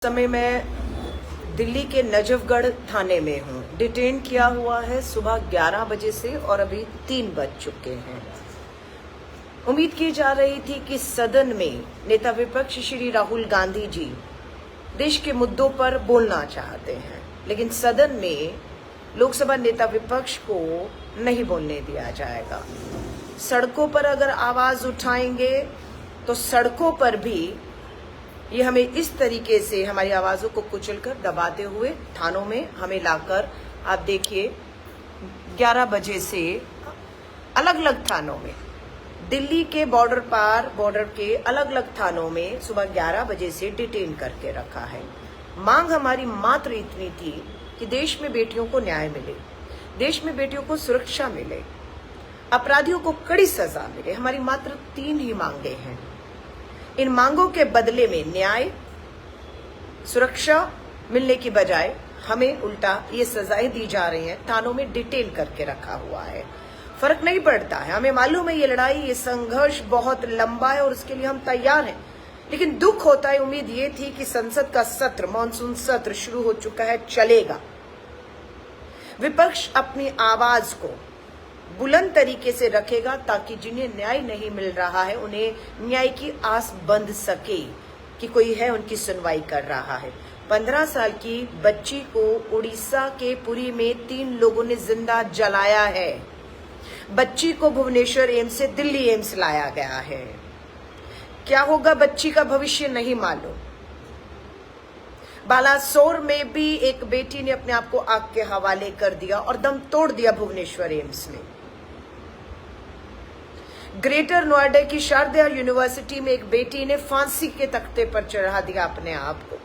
समय मैं दिल्ली के नजफगढ़ थाने में हूँ। डिटेन किया हुआ है सुबह 11 बजे से और अभी 3 बज चुके हैं। उम्मीद की जा रही थी कि सदन में नेता विपक्ष श्री राहुल गांधी जी देश के मुद्दों पर बोलना चाहते हैं, लेकिन सदन में लोकसभा नेता विपक्ष को नहीं बोलने दिया जाएगा। सड़कों पर अगर आवाज उठाएंगे तो सड़कों पर भी ये हमें इस तरीके से हमारी आवाजों को कुचलकर दबाते हुए थानों में हमें लाकर, आप देखिए 11 बजे से अलग अलग थानों में, दिल्ली के बॉर्डर पार बॉर्डर के अलग अलग थानों में सुबह 11 बजे से डिटेन करके रखा है। मांग हमारी मात्र इतनी थी कि देश में बेटियों को न्याय मिले, देश में बेटियों को सुरक्षा मिले, अपराधियों को कड़ी सजा मिले। हमारी मात्र 3 ही मांगे हैं। इन मांगों के बदले में न्याय, सुरक्षा मिलने की बजाय हमें उल्टा ये सजाएं दी जा रही हैं, थानों में डिटेन करके रखा हुआ है। फर्क नहीं पड़ता है, हमें मालूम है ये लड़ाई, ये संघर्ष बहुत लंबा है और उसके लिए हम तैयार हैं, लेकिन दुख होता है। उम्मीद ये थी कि संसद का सत्र, मानसून सत्र शुरू हो चुका है, चलेगा, विपक्ष अपनी आवाज को बुलंद तरीके से रखेगा ताकि जिन्हें न्याय नहीं मिल रहा है उन्हें न्याय की आस बंध सके कि कोई है उनकी सुनवाई कर रहा है। 15 साल की बच्ची को उड़ीसा के पुरी में 3 लोगों ने जिंदा जलाया है। बच्ची को भुवनेश्वर एम्स से दिल्ली एम्स लाया गया है। क्या होगा बच्ची का भविष्य नहीं मालूम। बालासोर में भी एक बेटी ने अपने आप को आग के हवाले कर दिया और दम तोड़ दिया भुवनेश्वर एम्स में। ग्रेटर नोएडा की शारदा यूनिवर्सिटी में एक बेटी ने फांसी के तख्ते पर चढ़ा दिया अपने आप को।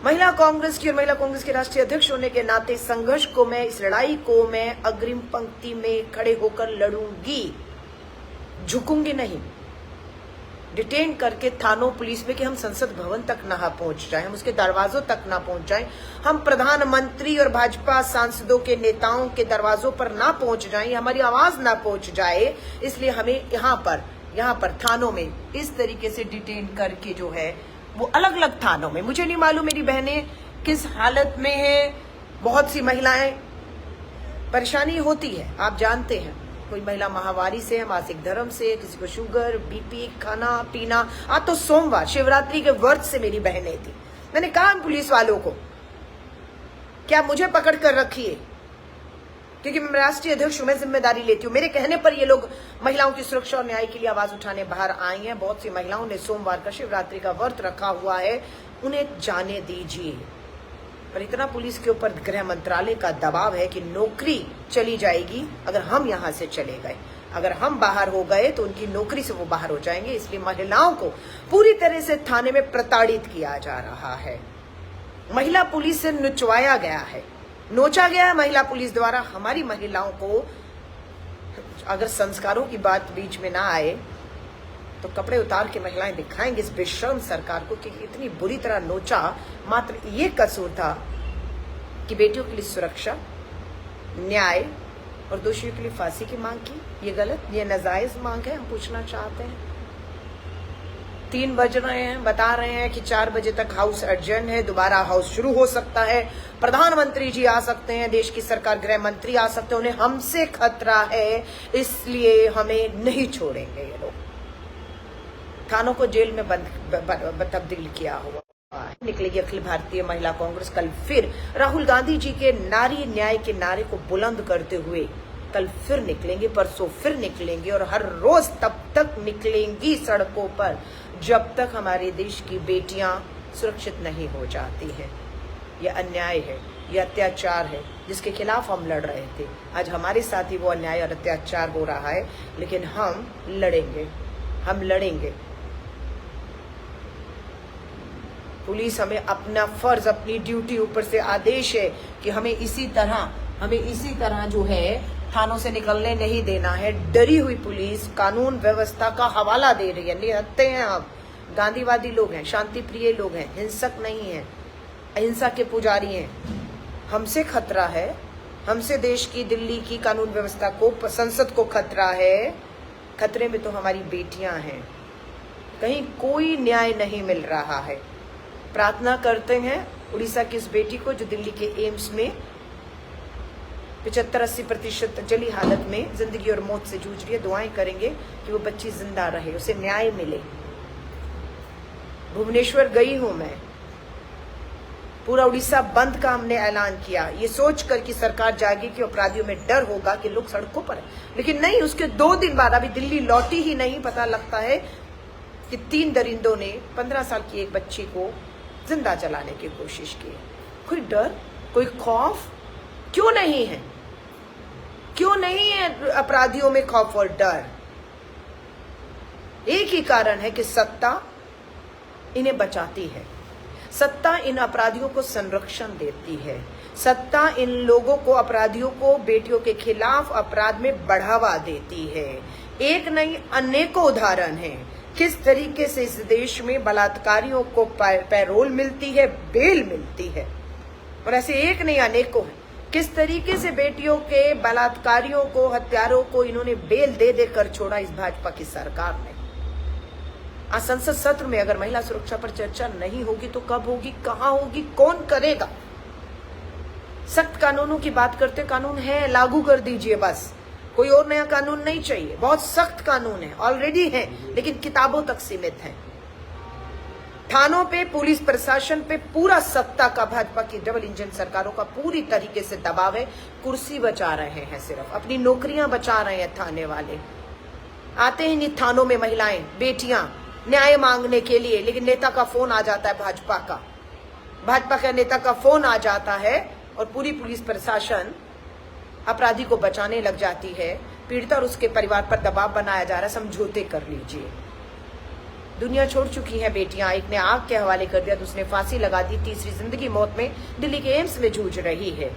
महिला कांग्रेस की और महिला कांग्रेस के राष्ट्रीय अध्यक्ष होने के नाते संघर्ष को मैं, इस लड़ाई को मैं अग्रिम पंक्ति में खड़े होकर लड़ूंगी, झुकूंगी नहीं। डिटेन करके थानों, पुलिस में कि हम संसद भवन तक ना पहुंच जाए, हम उसके दरवाजों तक ना पहुंच जाए, हम प्रधानमंत्री और भाजपा सांसदों के नेताओं के दरवाजों पर ना पहुंच जाए, हमारी आवाज ना पहुंच जाए। इसलिए हमें यहाँ पर थानों में इस तरीके से डिटेन करके जो है वो अलग अलग थानों में, मुझे नहीं मालूम मेरी बहनें किस हालत में है। बहुत सी महिलाएं, परेशानी होती है, आप जानते हैं, कोई महिला माहवारी से है, मासिक धर्म से, किसी को शुगर, बीपी, खाना पीना। आज तो सोमवार शिवरात्रि के व्रत से मेरी बहनें थी। मैंने कहा पुलिस वालों को, क्या मुझे पकड़ कर रखिए, क्योंकि मैं राष्ट्रीय अध्यक्ष हूं, मैं जिम्मेदारी लेती हूँ। मेरे कहने पर ये लोग महिलाओं की सुरक्षा और न्याय के लिए आवाज उठाने बाहर आई हैं। बहुत सी महिलाओं ने सोमवार का, शिवरात्रि का व्रत रखा हुआ है, उन्हें जाने दीजिए। पर इतना पुलिस के ऊपर गृह मंत्रालय का दबाव है कि नौकरी चली जाएगी अगर हम यहाँ से चले गए, अगर हम बाहर हो गए तो उनकी नौकरी से वो बाहर हो जाएंगे। इसलिए महिलाओं को पूरी तरह से थाने में प्रताड़ित किया जा रहा है। महिला पुलिस से नुचवाया गया है, नोचा गया है महिला पुलिस द्वारा। हमारी महिलाओं को अगर संस्कारों की बात बीच में ना आए तो कपड़े उतार के महिलाएं दिखाएंगे इस बेशर्म सरकार को कि इतनी बुरी तरह नोचा। मात्र ये कसूर था कि बेटियों के लिए सुरक्षा, न्याय और दोषियों के लिए फांसी की मांग की। ये गलत, ये नाजायज मांग है। हम पूछना चाहते हैं, 3 बज रहे हैं, बता रहे हैं कि 4 बजे तक हाउस एडजर्न है, दोबारा हाउस शुरू हो सकता है, प्रधानमंत्री जी आ सकते हैं, देश की सरकार, गृह मंत्री आ सकते हैं, उन्हें हमसे खतरा है, इसलिए हमें नहीं छोड़ेंगे ये लोग। थानों को जेल में तब्दील किया हुआ है। निकलेगी अखिल भारतीय महिला कांग्रेस कल फिर राहुल गांधी जी के नारी न्याय के नारे को बुलंद करते हुए कल फिर निकलेंगे, परसों फिर निकलेंगे और हर रोज तब तक निकलेंगी सड़कों पर जब तक हमारे देश की बेटियां सुरक्षित नहीं हो जाती हैं। यह अन्याय है, यह अत्याचार है जिसके खिलाफ हम लड़ रहे थे। आज हमारे साथ ही वो अन्याय और अत्याचार हो रहा है, लेकिन हम लड़ेंगे, हम लड़ेंगे। पुलिस हमें अपना फर्ज, अपनी ड्यूटी, ऊपर से आदेश है कि हमें इसी तरह जो है थानों से निकलने नहीं देना है। डरी हुई पुलिस कानून व्यवस्था का हवाला दे रही है। निहत्थे हैं हम, गांधीवादी लोग हैं, शांति प्रिय लोग हैं, हिंसक नहीं हैं, अहिंसा के पुजारी हैं। हमसे खतरा है, हमसे देश की, दिल्ली की कानून व्यवस्था को, संसद को खतरा है। खतरे में तो हमारी बेटियां हैं। कहीं कोई न्याय नहीं मिल रहा है। प्रार्थना करते हैं उड़ीसा की उस बेटी को जो दिल्ली के एम्स में 75-80% जली हालत में जिंदगी और मौत से जूझ रही है। दुआएं करेंगे कि वो बच्ची जिंदा रहे, उसे न्याय मिले। भुवनेश्वर गई हूं मैं, पूरा उड़ीसा बंद का हमने ऐलान किया, ये सोचकर कि सरकार जाएगी कि अपराधियों में डर होगा कि लोग सड़कों पर हैं। लेकिन नहीं, उसके 2 दिन बाद अभी दिल्ली लौटी ही नहीं, पता लगता है कि 3 दरिंदों ने 15 साल की एक बच्ची को जिंदा जलाने की कोशिश की। कोई डर, कोई खौफ क्यों नहीं है? क्यों नहीं है अपराधियों में खौफ और डर? एक ही कारण है कि सत्ता इन्हें बचाती है, सत्ता इन अपराधियों को संरक्षण देती है, सत्ता इन लोगों को, अपराधियों को, बेटियों के खिलाफ अपराध में बढ़ावा देती है। एक नहीं अनेकों उदाहरण हैं किस तरीके से इस देश में बलात्कारियों को पैरोल मिलती है, बेल मिलती है, और ऐसे एक नहीं अनेकों हैं किस तरीके से बेटियों के बलात्कारियों को, हत्यारों को इन्होंने बेल दे देकर छोड़ा इस भाजपा की सरकार ने। आज संसद सत्र में अगर महिला सुरक्षा पर चर्चा नहीं होगी तो कब होगी, कहां होगी, कौन करेगा? सख्त कानूनों की बात करते, कानून है, लागू कर दीजिए बस, कोई और नया कानून नहीं चाहिए। बहुत सख्त कानून है, ऑलरेडी है, लेकिन किताबों तक सीमित है। थानों पे, पुलिस प्रशासन पे पूरा सत्ता का भाजपा की डबल इंजन सरकारों का पूरी तरीके से दबाव है। कुर्सी बचा रहे हैं, सिर्फ अपनी नौकरियां बचा रहे हैं थाने वाले। आते हैं इन थानों में महिलाएं, बेटियां न्याय मांगने के लिए, लेकिन नेता का फोन आ जाता है, भाजपा का नेता का फोन आ जाता है और पूरी पुलिस प्रशासन अपराधी को बचाने लग जाती है। पीड़िता और उसके परिवार पर दबाव बनाया जा रहा है, समझौते कर लीजिए। दुनिया छोड़ चुकी है बेटियां, एक ने आग के हवाले कर दिया, दूसरे ने फांसी लगा दी, तीसरी जिंदगी मौत में दिल्ली के एम्स में जूझ रही है।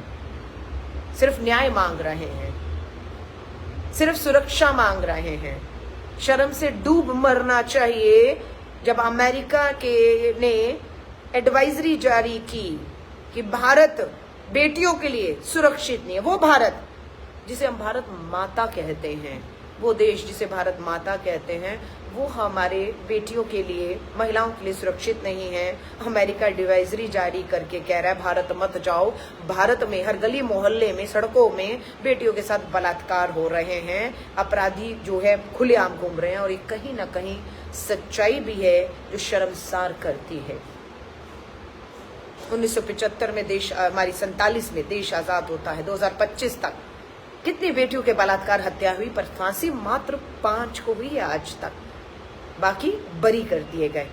सिर्फ न्याय मांग रहे हैं, सिर्फ सुरक्षा मांग रहे हैं। शर्म से डूब मरना चाहिए जब अमेरिका के ने एडवाइजरी जारी की कि भारत बेटियों के लिए सुरक्षित नहीं है। वो भारत जिसे हम भारत माता कहते हैं, वो देश जिसे भारत माता कहते हैं, वो हमारे बेटियों के लिए, महिलाओं के लिए सुरक्षित नहीं है। अमेरिका एडवाइजरी जारी करके कह रहा है भारत मत जाओ। भारत में हर गली मोहल्ले में, सड़कों में बेटियों के साथ बलात्कार हो रहे हैं, अपराधी जो है खुलेआम घूम रहे हैं, और ये कहीं ना कहीं सच्चाई भी है जो शर्मसार करती है। 1975 में देश, हमारी 47 में देश आजाद होता है, 2025 तक कितनी बेटियों के बलात्कार, हत्या हुई, पर फांसी मात्र 5 को हुई है आज तक, बाकी बरी कर दिए गए,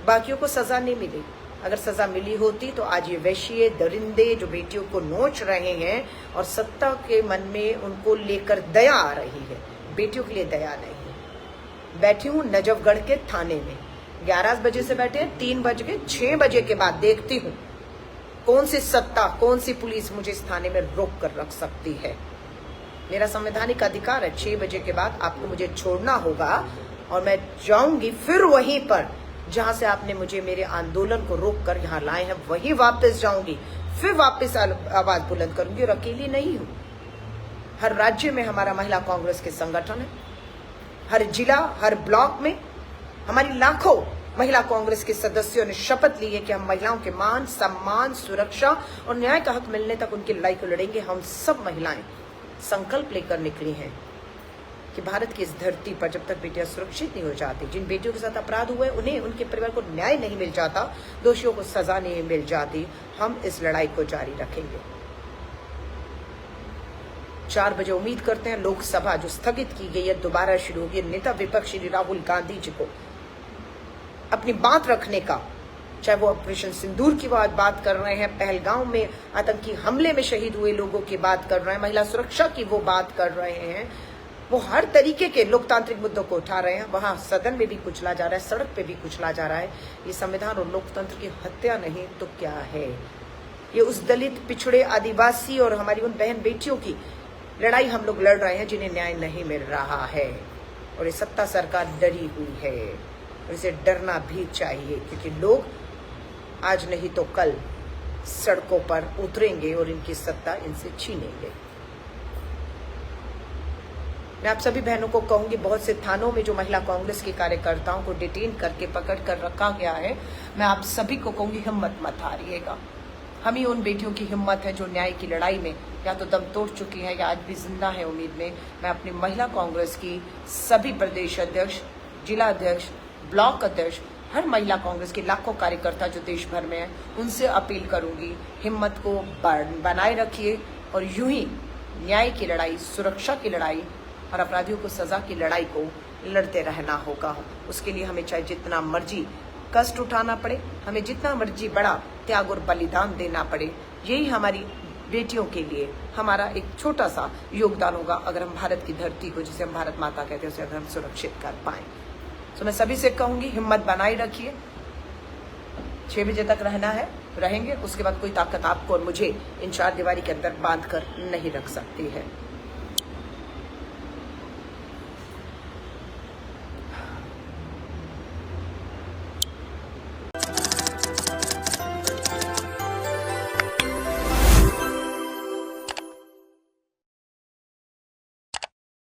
बाकियों को सजा नहीं मिली। अगर सजा मिली होती तो आज ये वैश्य दरिंदे जो बेटियों को नोच रहे हैं और सत्ता के मन में उनको लेकर दया आ रही है, बेटियों के लिए दया नहीं। बैठी हूं नजफगढ़ के थाने में, 11 बजे से बैठे, 3 बज के 6 बजे के बाद देखती हूँ कौन सी सत्ता, कौन सी पुलिस मुझे इस थाने में रोक कर रख सकती है। मेरा संवैधानिक अधिकार है, 6 बजे के बाद आपको मुझे छोड़ना होगा और मैं जाऊंगी फिर वहीं पर जहां से आपने मुझे मेरे आंदोलन को रोक कर यहाँ लाए हैं, वहीं वापस जाऊंगी, फिर वापस आवाज बुलंद करूंगी। और अकेली नहीं हूं, हर राज्य में हमारा महिला कांग्रेस के संगठन है, हर जिला, हर ब्लॉक में हमारी लाखों महिला कांग्रेस के सदस्यों ने शपथ ली है कि हम महिलाओं के मान, सम्मान, सुरक्षा और न्याय का हक मिलने तक उनकी लड़ाई को लड़ेंगे। हम सब महिलाएं संकल्प लेकर निकली हैं कि भारत की इस धरती पर जब तक बेटियां सुरक्षित नहीं हो जाती, जिन बेटियों के साथ अपराध हुए उन्हें, उनके परिवार को न्याय नहीं मिल जाता, दोषियों को सजा नहीं मिल जाती, हम इस लड़ाई को जारी रखेंगे। 4 बजे उम्मीद करते हैं लोकसभा जो स्थगित की गई है दोबारा शुरू होगी। नेता विपक्ष श्री राहुल गांधी जी को अपनी बात रखने का, चाहे वो ऑपरेशन सिंदूर की बात कर रहे हैं, पहलगांव में आतंकी हमले में शहीद हुए लोगों की बात कर रहे हैं, महिला सुरक्षा की वो बात कर रहे हैं, वो हर तरीके के लोकतांत्रिक मुद्दों को उठा रहे हैं। वहां सदन में भी कुचला जा रहा है, सड़क पे भी कुचला जा रहा है। ये संविधान और लोकतंत्र की हत्या नहीं तो क्या है? ये उस दलित, पिछड़े, आदिवासी और हमारी उन बहन बेटियों की लड़ाई हम लोग लड़ रहे हैं जिन्हें न्याय नहीं मिल रहा है। और ये सत्ता सरकार डरी हुई है और इसे डरना भी चाहिए, क्योंकि लोग आज नहीं तो कल सड़कों पर उतरेंगे और इनकी सत्ता इनसे छीनेंगे। मैं आप सभी बहनों को कहूंगी, बहुत से थानों में जो महिला कांग्रेस के कार्यकर्ताओं को डिटेन करके पकड़ कर रखा गया है, मैं आप सभी को कहूंगी हिम्मत मत हारिएगा। हम ही उन बेटियों की हिम्मत है जो न्याय की लड़ाई में या तो दम तोड़ चुकी है या आज भी जिंदा है उम्मीद में। मैं अपनी महिला कांग्रेस की सभी प्रदेश अध्यक्ष, जिला अध्यक्ष, ब्लॉक अध्यक्ष, हर महिला कांग्रेस के लाखों कार्यकर्ता जो देश भर में हैं, उनसे अपील करूंगी, हिम्मत को बनाए रखिए और यूं ही न्याय की लड़ाई, सुरक्षा की लड़ाई और अपराधियों को सजा की लड़ाई को लड़ते रहना होगा। उसके लिए हमें चाहे जितना मर्जी कष्ट उठाना पड़े, हमें जितना मर्जी बड़ा त्याग और बलिदान देना पड़े, यही हमारी बेटियों के लिए हमारा एक छोटा सा योगदान होगा अगर हम भारत की धरती को, जिसे हम भारत माता कहते हैं, उसे अगर हम सुरक्षित कर पाए। तो मैं सभी से कहूंगी, हिम्मत बनाए रखिए। 6 बजे तक रहना है, रहेंगे। उसके बाद कोई ताकत आपको और मुझे इन 4 दीवारी के अंदर बांध कर नहीं रख सकती है।